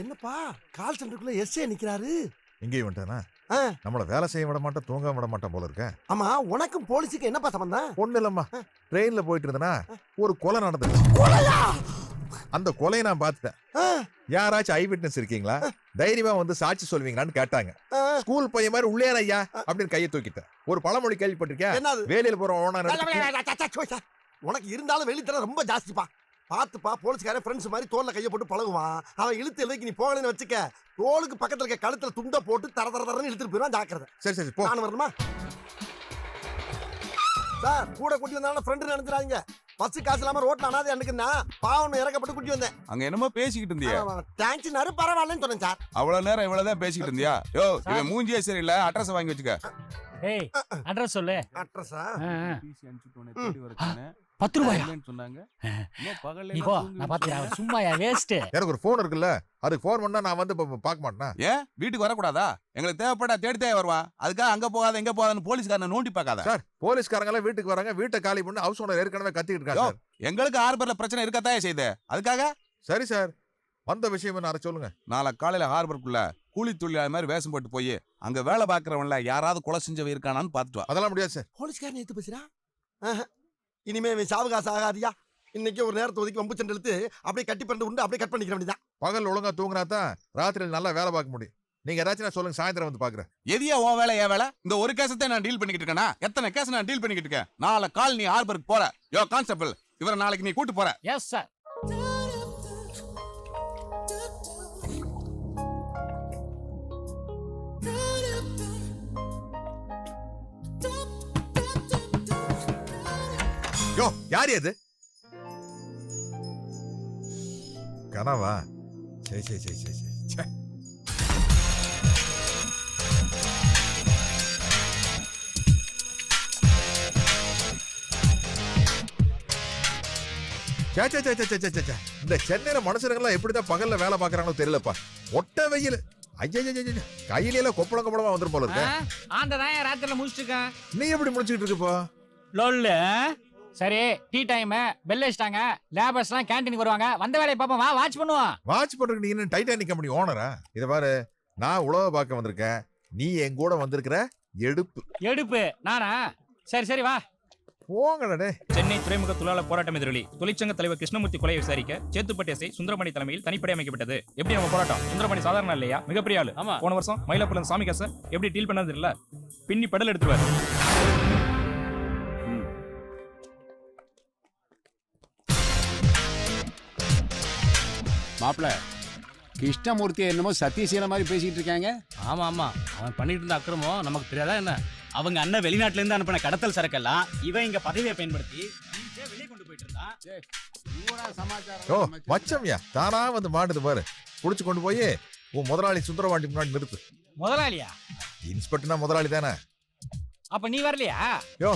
என்னப்பா கால் சென்டருக்குள்ள எஸ்ஏ நிக்கிறாரு? இங்கேயும் வந்துட்டானா? நம்மள வேலை செய்ய விட மாட்டேன், தூங்க விட மாட்டேன் போல இருக்க. ஆமா, உனக்கும் போலீஸுக்கு என்னப்பா சம்பந்தம்? ஒண்ணு இல்லம்மா, ட்ரெயின்ல போயிட்டு இருந்தனா ஒரு கொலை நடந்துச்சு. கொலையா? அந்த கொலையை நான் பார்த்துட்டேன். யாராச்சும் ஐ விட்னஸ் இருக்கீங்களா, தைரியமா வந்து சாட்சி சொல்வீங்களான்னு கேட்டாங்க. ஸ்கூல் பையன் மாதிரி உள்ளே ஐயா அப்படின்னு கையை தூக்கிட்டேன். ஒரு பழமொழி கேள்விப்பட்டிருக்கேன், வேலையில போற ஓனர். உனக்கு இருந்தாலும் வெளித்தர ரொம்ப ஜாஸ்திப்பா. பாத்துப்பா, போலீஸ்காரன் ஃப்ரெண்ட்ஸ் மாதிரி தோல்ல கையை போட்டு பழகுவான். அவன் இழுத்து எழுதிக்கு நீ போகலன்னு வச்சுக்க, தோளுக்கு பக்கத்துல இருக்க கழுத்துல துண்ட போட்டு தர தர தரன்னு இழுத்துட்டு போயிடுவான். ஜாக்கிரதை. சரி சரி போ. நான் வரணுமா சார்? கூட கூட்டி வந்தாலும் ஃப்ரெண்டு நினைச்சிடாங்க. பஸ் காசு இல்லாம ரோட்ல அனாதை அனுக்குன்னா பாவம் இறக்கப்பட்டு கூட்டி வந்தேன். அங்க என்னமோ பேசிக்கிட்டு இருந்தியா? தேங்க்ஸ்னாரு, பரவாயில்லன்னு சொன்னேன் சார். அவ்வளவு நேரம் இவ்வளவுதான் பேசிக்கிட்டு இருந்தியா? யோ, இவன் மூஞ்சியே சரியில்லை, அட்ரஸ் வாங்கி வச்சுக்க. ஏய், அட்ரஸ் சொல்லு. அட்ரஸா? 10 ரூபாயா சொன்னாங்க. நீ போ, நான் பாத்துறேன். சும்மாயா வேஸ்ட். எனக்கு ஒரு போன் இருக்குல்ல, அதுக்கு போன் பண்ணா நான் வந்து பார்க்க மாட்டேனா? ஏன் வீட்டுக்கு வரக்கூடாதா? எங்களுக்கு தேவைப்பட்டா தேடி வருவான். அதுக்காக அங்க போகாத இங்க போகாதன்னு போலீஸ்காரனை நோண்டி பார்க்காத. சார், போலீஸ்காரங்க எல்லாம் வீட்டுக்கு வராங்க, வீட்டை காலி பண்ணி ஹவுஸ் ஓனர் ஏற்கனவே கத்திட்டு இருக்காங்க சார். எங்களுக்கு ஹார்பர்ல பிரச்சனை இருக்கத்தாயே செய்யுது, அதுக்காக. சரி சார், வந்த விஷயம் என்ன சொல்லுங்க. நாளை காலையில ஹார்பருக்குள்ள கூலி தொழிலாளி மாதிரி வேஷம் போட்டு போய் அங்க வேலை பாக்குறவன்ல யாராவது கொலை செஞ்சவன் இருக்கானான்னு பாத்துட்டு வா. அதெல்லாம் முடியாது சார். போலீஸ்காரன் எடுத்து பேசுறா? இனிமே சாவகாசம் ஆகாதியா. இன்னைக்கு ஒரு நேரத்தை ஒதுக்கி வம்பு சண்டை இழுத்து அப்படியே கட்டி பண்ணி உண்டு அப்படியே கட் பண்ணிக்கிற வேண்டியதான். பகல் ஒழுங்கா தூங்கினா தான் ராத்திரியில் நல்லா வேலை பார்க்க முடியும். நீங்க ஏதாச்சும் சொல்லுங்க, சாயந்தரம் வந்து பாக்குறேன். எதியா உன் வேலை என் வேலை? இந்த ஒரு கேசத்தை நான் டீல் பண்ணிக்கிட்டு இருக்கேனா? எத்தனை கேஸ் நான் டீல் பண்ணிக்கிட்டு இருக்கேன்? நாளை கால் நீ ஹார்பருக்கு போற. யோ கான்ஸ்டபிள், இவரை நாளைக்கு நீ கூட்டு போற. Yes sir. யோ, யார் அது? கனவா? சரி சரி சரி சரி சரி. இந்த சென்னையில மனுஷனுங்கெல்லாம் எப்படிதான் பகல்ல வேலை பாக்குறாங்களோ தெரியலப்பா. ஒட்ட வெயில். கையில கொப்பளம் கொப்பளமா வந்துரும் போல இருக்கு. ஆண்டதான் ராத்திரில முடிச்சிருக்கேன். நீ எப்படி முடிச்சுக்கிட்டு இருக்கப்பா? லொல்லு. சரி, டீ டைம் பெல் அடிச்சிட்டாங்க. லேபர்ஸ்லாம் கேண்டீனுக்கு வருவாங்க. வந்த வேலையை பாப்போம், வா வாட்ச் பண்ணுவோம். வாட்ச் பண்றதுக்கு நீ என்ன டைட்டானிக் கம்பெனி ஓனரா? இத பாரு, நான் உழவ பார்க்க வந்திருக்கேன், நீ என் கூட வந்திருக்கிற எடுப்பு. நானா? சரி சரி வா போங்கடே. சென்னை துறைமுக தொழிலாளர் போராட்டம் எதிரொலி தொழிற்சங்க தலைவர் கிருஷ்ணமூர்த்தி கொலையை விசாரிக்க சேத்துப்பட்டி எஸ்ஐ சுந்தரமணி தலைமையில் தனிப்படை அமைக்கப்பட்டது. எப்படி நம்ம போராட்டம்? சுந்தரமணி சாதாரண இல்லையா, மிகப்பெரிய ஆளு. போன வருஷம் மயிலாப்பூர்ல சாமி காசை எப்படி டீல் பண்ணது இல்ல, பின்னி பெடல் எடுத்துருவாரு. மாப்பிள்ள, கிருஷ்ணமூர்த்தி என்னமோ சத்தியசீல மாதிரி பேசிட்டு இருக்காங்க. ஆமா ஆமா, அவன் பண்ணிட்டு இருந்த அக்கிரமம் நமக்கு தெரியாதா என்ன? அவங்க அண்ணன் வெளிநாட்டுல இருந்து அனுப்பின கடத்தல் சரக்கெல்லாம் இவன் இங்க பதவியை பயன்படுத்தி வெளியே கொண்டு போயிட்டு இருந்தான். ஓ மச்சம்யா, தானா வந்து மாட்டுது பாரு. புடிச்சு கொண்டு போய் உன் முதலாளி சுந்தரவாண்டி முன்னாடி நிறுத்து. முதலாளியா? இன்ஸ்பெக்டர்னா முதலாளி தானே. அப்ப நீ வரலையா? யோ,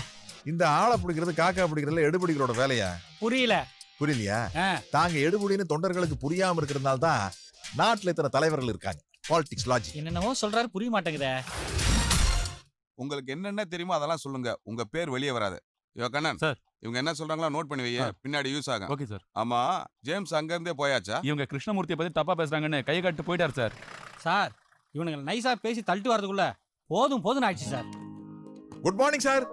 இந்த ஆளை பிடிக்கிறது காக்கா பிடிக்கிறதுல எடுபிடிக்கிறோட வேலையா? புரியலையா? தாங்க எடுபடின்னு தொண்டர்களுக்கு புரியாம இருக்கிறதுனால தான் நாட்டுல இத்தனை தலைவர்கள் இருக்காங்க. பாலிடிக்ஸ் லாஜிக் என்னென்னவோ சொல்றாரு, புரிய மாட்டேங்குதே. உங்களுக்கு என்னென்ன தெரியுமோ அதெல்லாம் சொல்லுங்க, உங்க பேர் வெளியே வராது. யோ கண்ணன் சார், இவங்க என்ன சொல்றாங்களோ நோட் பண்ணி வையே, பின்னாடி யூஸ் ஆகும். Okay sir. ஆமா, ஜேம்ஸ் அங்க இருந்தே போயாச்சா? இவங்க கிருஷ்ணமூர்த்தியை பத்தி தப்பா பேசுறாங்கன்னு கையை காட்டு போயிட்டார் சார். சார், இவனுங்க நைஸா பேசி தள்ளிட்டு வரதுக்குள்ள போதும் ஆயிடுச்சு சார். Good morning sir.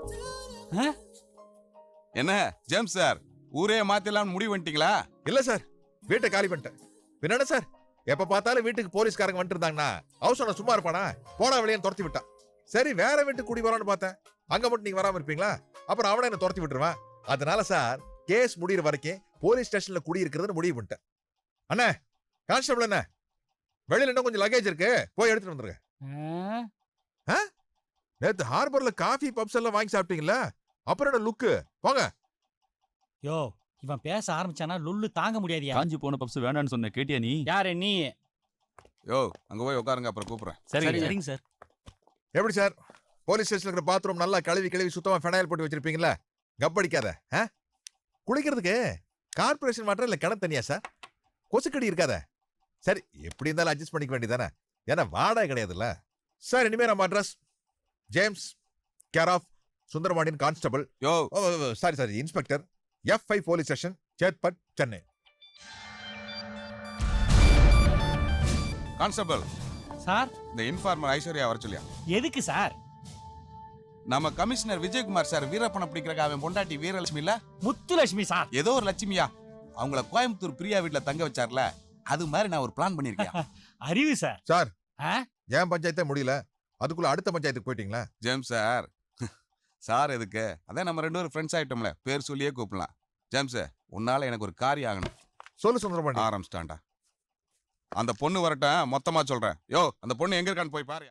என்ன ஜேம்ஸ் சார், ஊரே மாத்திலாம் முடிவு பண்ணிட்டீங்களா? இல்ல சார், வீட்டை காலி பண்ணிட்டேன். பின்னாடி சார், எப்ப பார்த்தாலும் வீட்டுக்கு போலீஸ்காரங்க வந்துட்டு இருந்தாங்கன்னா ஹவுஸ் ஓனர் சும்மா இருப்பானா? போடா வெளியே துரத்தி விட்டான். சரி, வேற வீட்டுக்கு குடி வரான்னு பார்த்தேன், அங்க மட்டும் நீங்க வராம இருப்பீங்களா? அப்புறம் அவனை என்ன துரத்தி விட்டுருவான். அதனால சார், கேஸ் முடிகிற வரைக்கும் போலீஸ் ஸ்டேஷன்ல குடி இருக்கிறதுன்னு முடிவு பண்ணிட்டேன். அண்ணா கான்ஸ்டபிள், என்ன வெளியில இன்னும் கொஞ்சம் லக்கேஜ் இருக்கு, போய் எடுத்துட்டு வந்துருங்க. நேத்து ஹார்பர்ல காஃபி பப்ஸ் எல்லாம் வாங்கி சாப்பிட்டீங்களா? அப்புறம் என்ன லுக்கு? போங்க. யோ, இவன் பேச ஆரம்பிச்சானா லுல்லு தாங்க முடியாதியா? காஞ்சி போன பப்ஸ் வேண்டான்னு சொன்ன, கேட்டியா நீ? யாரு நீ? யோ, அங்க போய் உட்காருங்க, அப்புறம் கூப்பிடுறேன். சரிங்க சார். எப்படி சார், போலீஸ் ஸ்டேஷன்ல இருக்கிற பாத்ரூம் நல்லா கழுவி சுத்தமா ஃபெனாயில் போட்டு வச்சிருப்பீங்களா? கப்படிக்காத. குளிக்கிறதுக்கு கார்பரேஷன் வாட்டர் இல்ல கிணறு தனியா சார்? கொசுக்கடி இருக்காத. சரி, எப்படி இருந்தாலும் அட்ஜஸ்ட் பண்ணிக்க வேண்டியதானே, ஏன்னா வாடகை கிடையாதுல்ல சார். இனிமே நம்ம அட்ரஸ் ஜேம்ஸ், கேர் ஆஃப் சுந்தரவாண்டின் constable. Yo sorry inspector, F5 police station, Chetpet, Chennai. Constable sir இந்த இன்ஃபார்மர் ஐஸ்வர்யா வர சொல்லியா? எதுக்கு சார்? நம்ம கமிஷனர் விஜயகுமார் சார் வீரப்பனை பிடிக்கிறக்க அவன் பொண்டாட்டி வீரலட்சுமி இல்ல, முத்துலட்சுமி சார். ஏதோ ஒரு லட்சுமியா, அவங்கள கோயம்புத்தூர் பிரியா வீட்டுல தங்க வச்சார்ல, அது மாதிரி நான் ஒரு பிளான் பண்ணிருக்கேன். அறிவு சார். சார் ஆ? ஏன் பஞ்சாயத்தே முடியல, அதுக்குள்ள அடுத்த பஞ்சாயத்துக்கு போயிட்டீங்களா? ஜேம்ஸ் சார், சார் எதுக்கு? அதான் நம்ம 2 பேரும் ஃப்ரெண்ட்ஸ் ஆயிட்டோம்ல, பேர் சொல்லியே கூப்பிடலாம். ஜேம்ஸ், உன்னால எனக்கு ஒரு காரியம் ஆகணும். சொல்லு சுந்தரபாண்டி. ஆரம்பிச்சிட்டான்டா. அந்த பொண்ணு வரட்டும், மொத்தமா சொல்றேன். யோ, அந்த பொண்ணு எங்க இருக்கான்னு போய் பாரு.